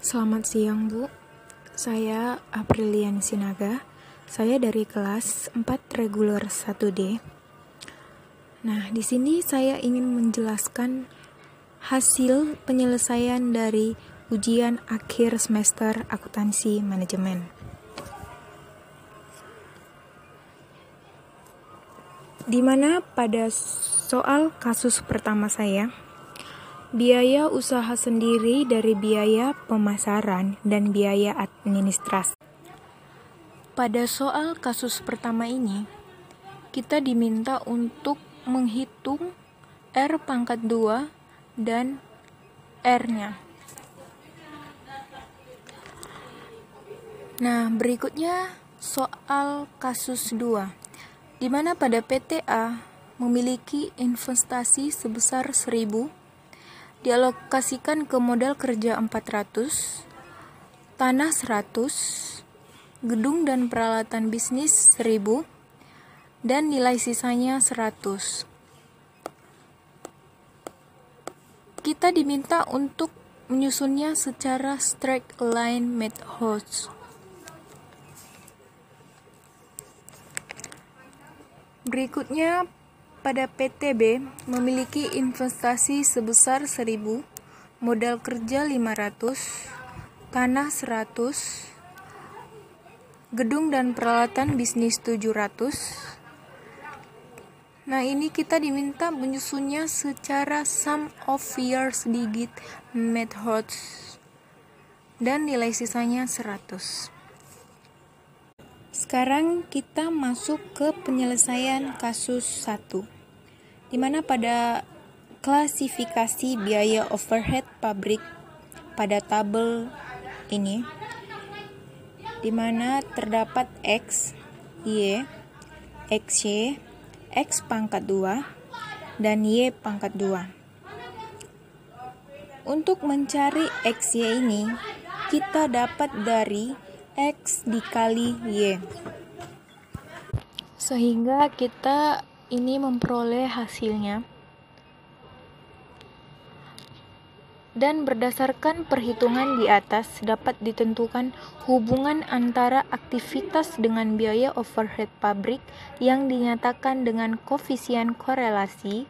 Selamat siang, Bu. Saya Aprilian Sinaga. Saya dari kelas 4 reguler 1D. Nah, di sini saya ingin menjelaskan hasil penyelesaian dari ujian akhir semester akuntansi manajemen. Di mana pada soal kasus pertama saya, biaya usaha sendiri dari biaya pemasaran dan biaya administrasi. Pada soal kasus pertama ini, kita diminta untuk menghitung R pangkat 2 dan R-nya. Nah, berikutnya soal kasus 2, di mana pada PTA memiliki investasi sebesar 1.000, dialokasikan ke modal kerja 400, tanah 100, gedung dan peralatan bisnis 1.000, dan nilai sisanya 100. Kita diminta untuk menyusunnya secara straight line method. Berikutnya, pada PTB memiliki investasi sebesar 1.000, modal kerja 500, tanah 100, gedung dan peralatan bisnis 700. Nah, ini kita diminta menyusunnya secara sum of years digit methods dan nilai sisanya 100. Sekarang kita masuk ke penyelesaian kasus 1, di mana pada klasifikasi biaya overhead pabrik pada tabel ini, di mana terdapat X, Y, XY, X pangkat 2, dan Y pangkat 2. Untuk mencari XY ini, kita dapat dari X dikali Y. Sehingga kita ini memperoleh hasilnya. Dan berdasarkan perhitungan di atas dapat ditentukan hubungan antara aktivitas dengan biaya overhead pabrik yang dinyatakan dengan koefisien korelasi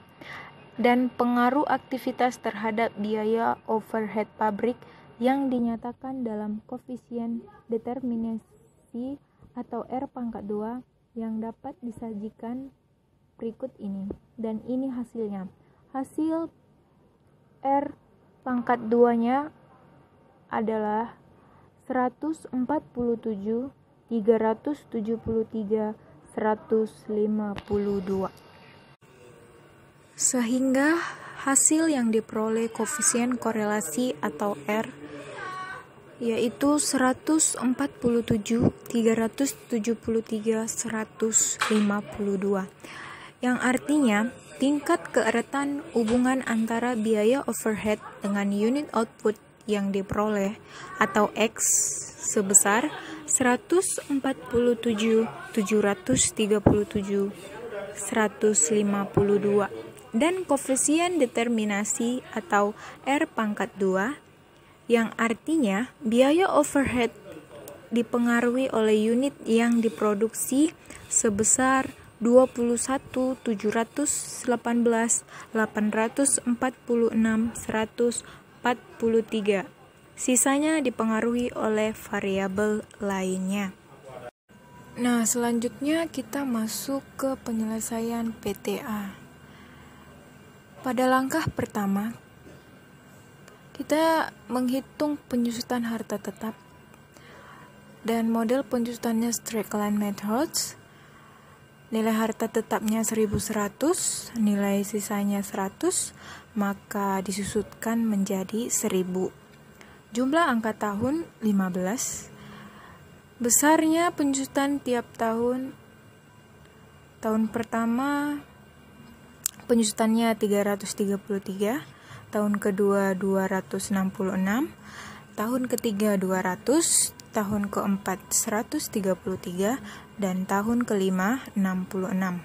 dan pengaruh aktivitas terhadap biaya overhead pabrik yang dinyatakan dalam koefisien determinasi atau R pangkat 2 yang dapat disajikan berikut ini. Dan ini hasilnya. Hasil R pangkat 2-nya adalah 147, 373, 152. Sehingga hasil yang diperoleh koefisien korelasi atau R yaitu 147, 373, 152. Yang artinya tingkat keeratan hubungan antara biaya overhead dengan unit output yang diperoleh atau X sebesar 147, 737, 152 dan koefisien determinasi atau R pangkat 2 yang artinya biaya overhead dipengaruhi oleh unit yang diproduksi sebesar 21.718, 846, 143. Sisanya dipengaruhi oleh variabel lainnya. Nah, selanjutnya kita masuk ke penyelesaian PTA. Pada langkah pertama, kita menghitung penyusutan harta tetap dan model penyusutannya straight line methods. Nilai harta tetapnya 1.100, nilai sisanya 100, maka disusutkan menjadi 1.000. Jumlah angka tahun 15. Besarnya penyusutan tiap tahun. Tahun pertama penyusutannya 333, tahun kedua 266, tahun ketiga 200, tahun keempat 133, dan tahun kelima 66.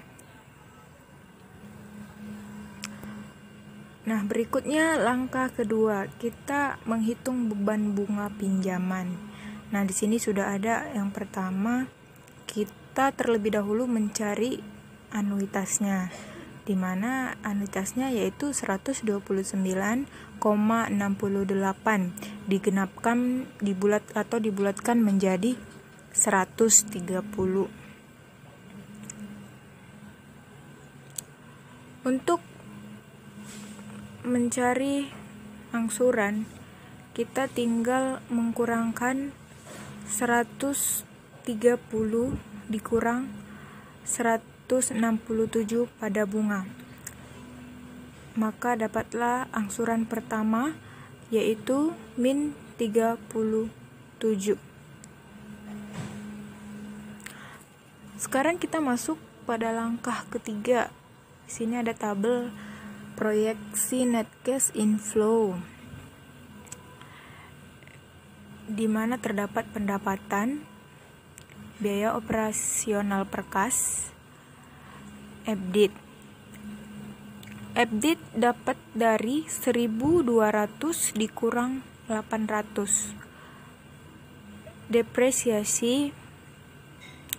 Nah, berikutnya langkah kedua, kita menghitung beban bunga pinjaman. Nah, di sini sudah ada yang pertama, kita terlebih dahulu mencari anuitasnya, di mana anuitasnya yaitu 129,68 digenapkan dibulatkan menjadi 130. Untuk mencari angsuran, kita tinggal mengkurangkan 130 dikurang 167 pada bunga. Maka dapatlah angsuran pertama yaitu min 37. Sekarang kita masuk pada langkah ketiga. Di sini ada tabel proyeksi net cash inflow, di mana terdapat pendapatan, biaya operasional per kas, EBIT. EBIT dapat dari 1.200 dikurang 800. Depresiasi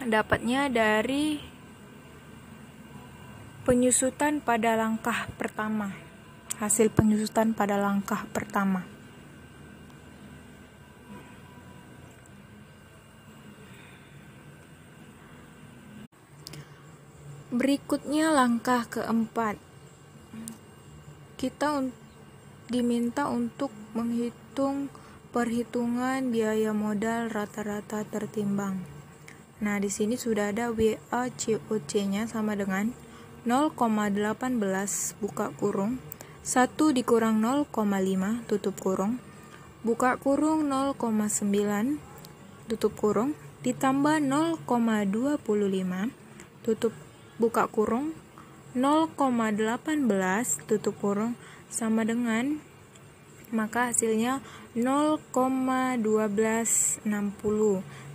dapatnya dari penyusutan pada langkah pertama. Hasil penyusutan pada langkah pertama. Berikutnya langkah keempat. Kita diminta untuk menghitung perhitungan biaya modal rata-rata tertimbang. Nah, di sini sudah ada WACOC-nya sama dengan 0,18 buka kurung 1 dikurang 0,5 tutup kurung buka kurung 0,9 tutup kurung ditambah 0,25 tutup buka kurung 0,18 tutup kurung sama dengan, maka hasilnya 0,1260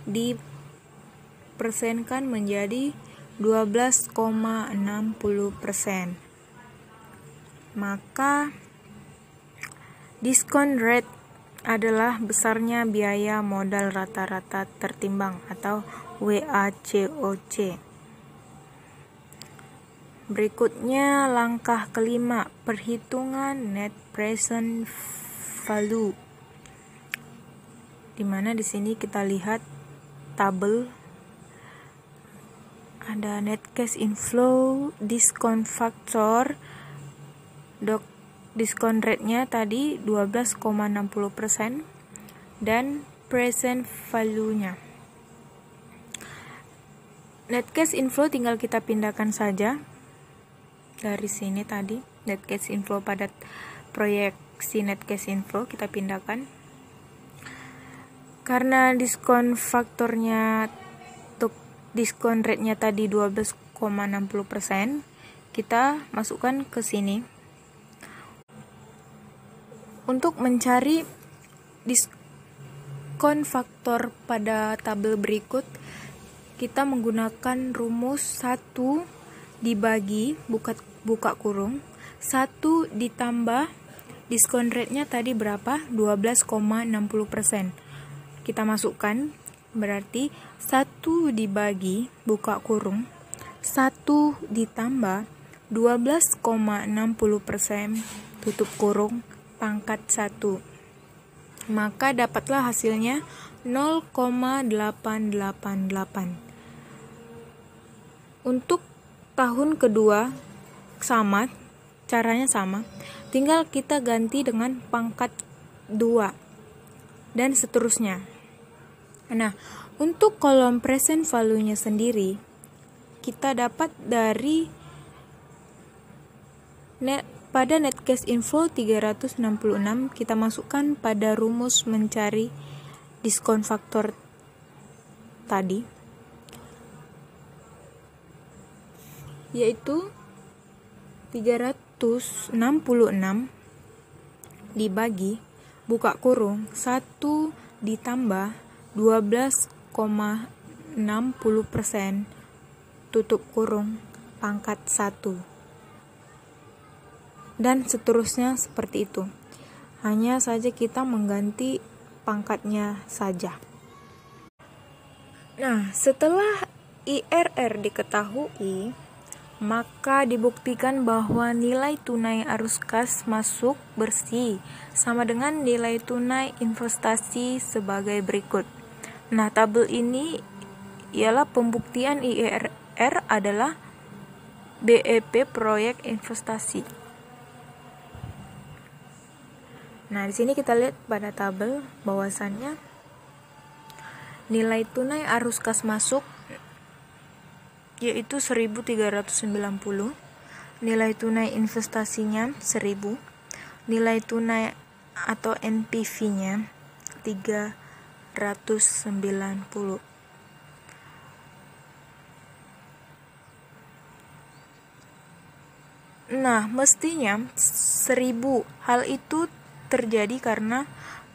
dipersenkan menjadi 12,60%. Maka diskon rate adalah besarnya biaya modal rata-rata tertimbang atau WACOC. Berikutnya langkah kelima, perhitungan net present value. Di mana di sini kita lihat tabel, ada net cash inflow, diskon faktor, diskon rate-nya tadi 12,60% dan present value-nya. Net cash inflow tinggal kita pindahkan saja dari sini tadi, net cash inflow pada proyeksi net cash inflow kita pindahkan. Karena diskon faktornya diskon rate-nya tadi 12,60%, kita masukkan ke sini. Untuk mencari diskon faktor pada tabel berikut, kita menggunakan rumus 1 dibagi buka kurung 1 ditambah diskon rate-nya tadi berapa? 12,60%. Kita masukkan, berarti 1 dibagi buka kurung 1 ditambah 12,60% tutup kurung pangkat 1. Maka dapatlah hasilnya 0,888. Untuk tahun kedua caranya sama, tinggal kita ganti dengan pangkat 2 dan seterusnya. Nah, untuk kolom present value-nya sendiri, kita dapat dari pada net cash inflow 366, kita masukkan pada rumus mencari diskon faktor tadi, yaitu 366 dibagi buka kurung 1 ditambah 12,60% tutup kurung pangkat 1. dan seterusnya seperti itu. Hanya saja kita mengganti pangkatnya saja. Nah, setelah IRR diketahui, maka dibuktikan bahwa nilai tunai arus kas masuk bersih sama dengan nilai tunai investasi sebagai berikut. Nah, tabel ini ialah pembuktian IRR adalah BEP proyek investasi. Nah, di sini kita lihat pada tabel bahwasannya nilai tunai arus kas masuk yaitu 1.390, nilai tunai investasinya 1.000, nilai tunai atau NPV-nya 390. Nah, mestinya 1.000. Hal itu terjadi karena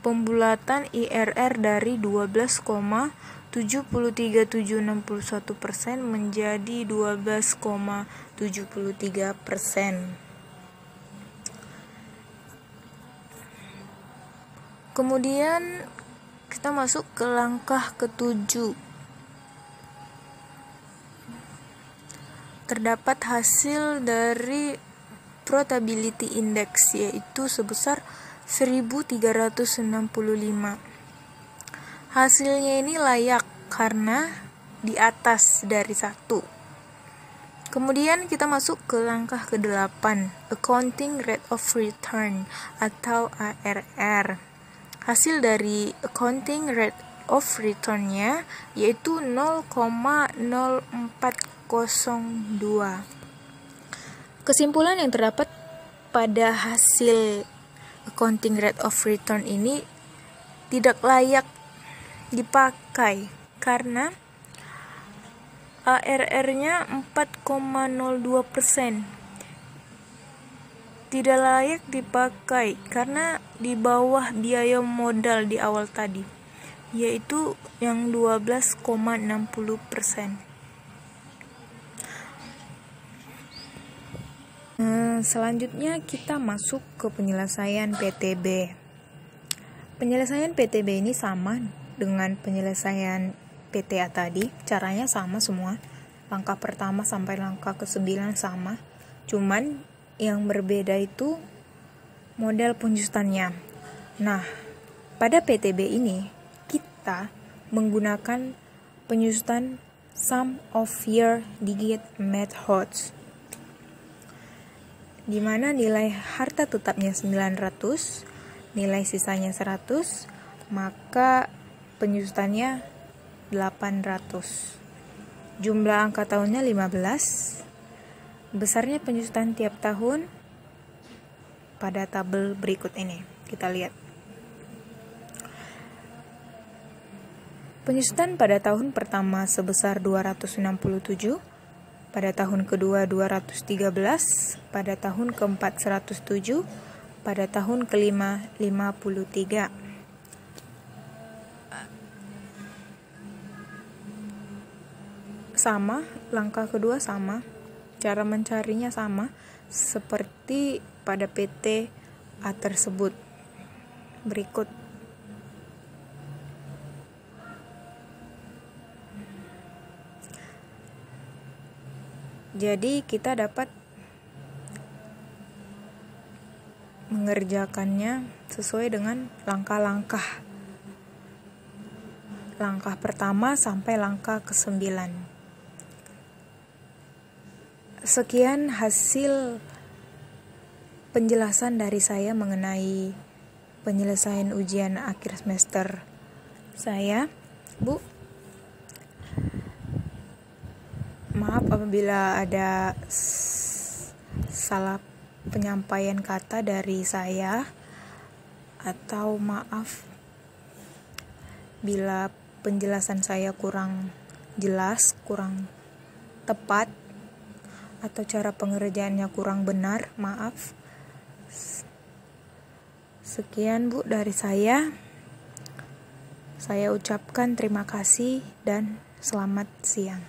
pembulatan IRR dari 12,73761% menjadi 12,73%. Kemudian kita masuk ke langkah ke-7. Terdapat hasil dari Profitability Index yaitu sebesar 1.365. Hasilnya ini layak karena di atas dari 1. Kemudian kita masuk ke langkah ke-8, Accounting Rate of Return atau ARR. Hasil dari Accounting Rate of Return-nya yaitu 0,0402. Kesimpulan yang terdapat pada hasil Accounting Rate of Return ini tidak layak dipakai karena ARR-nya 4,02%. Tidak layak dipakai karena di bawah biaya modal di awal tadi, yaitu yang 12,60%. Selanjutnya kita masuk ke penyelesaian PTB. Penyelesaian PTB ini sama dengan penyelesaian PTA tadi, caranya sama semua. Langkah pertama sampai langkah ke-9 sama, cuman yang berbeda itu model penyusutannya. Nah, pada PTB ini kita menggunakan penyusutan sum of year digit methods, di mana nilai harta tetapnya 900, nilai sisanya 100, maka penyusutannya 800. Jumlah angka tahunnya 15. Besarnya penyusutan tiap tahun pada tabel berikut ini. Kita lihat. Penyusutan pada tahun pertama sebesar 267, pada tahun kedua 213, pada tahun keempat 107, pada tahun kelima 53. Sama, langkah kedua sama, cara mencarinya sama seperti pada PTA tersebut. Berikut. Jadi kita dapat mengerjakannya sesuai dengan langkah-langkah. Langkah pertama sampai langkah ke-9. Sekian hasil penjelasan dari saya mengenai penyelesaian ujian akhir semester saya, Bu. Maaf apabila ada salah penyampaian kata dari saya, atau maaf bila penjelasan saya kurang jelas, kurang tepat, atau cara pengerjaannya kurang benar, maaf. Sekian Bu dari saya. Saya ucapkan terima kasih dan selamat siang.